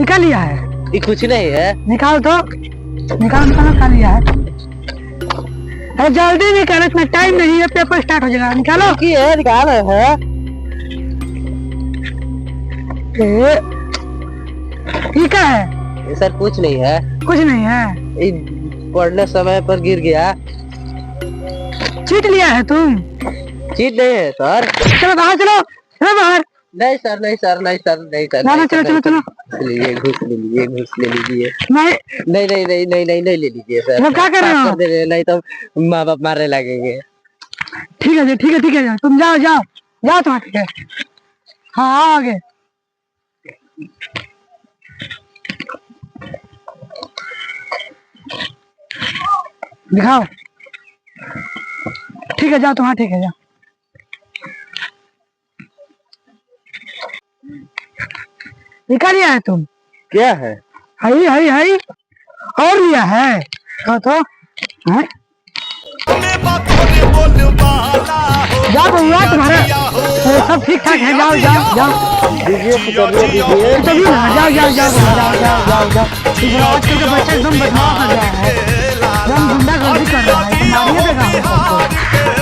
इका लिया है? ये कुछ नहीं है। निकाल तो, निकाल निकाल, क्या लिया है? अरे जल्दी निकालो, इतना टाइम नहीं है, पेपर स्टार्ट हो जाएगा। निकालो। की है? निकाल है। इका है? सर कुछ नहीं है। कुछ नहीं है? पढ़ने समय पर गिर गया। चीट लिया है तुम? चीट नहीं है सर। चलो बाहर, चलो चलो बाहर। नहीं सर, नहीं सर, नहीं सर, नहीं सर। ना चलो चलो चलो। लीजिए, घूस ले लीजिए, घूस ले लीजिए। नहीं नहीं नहीं नहीं नहीं नहीं नहीं ले लीजिए सर। तो क्या कर रहे हो? दे रहे, नहीं तो माँ बाप मारने लगेंगे। ठीक है जी, ठीक है ठीक है, तुम जाओ जाओ जाओ, तुम्हारा ठीक है। हाँ आगे। दिखाओ। ठीक है जाओ, तुम्हारा ठीक है, जाओ। निकाल लिया है तुम? क्या है? हई हई हई और लिया है तो है? जाओ बउआ, तुम्हारा सब ठीक ठाक है, जाओ जाओ जाओ। दीजिए दीजिए। तभी ना, जाओ जाओ जाओ जाओ जाओ जाओ जाओ। आजकल के बच्चे एकदम बदमाश हो गया है, एकदम गुंडागर्दी कर रहा है, मारिए देगा सबको।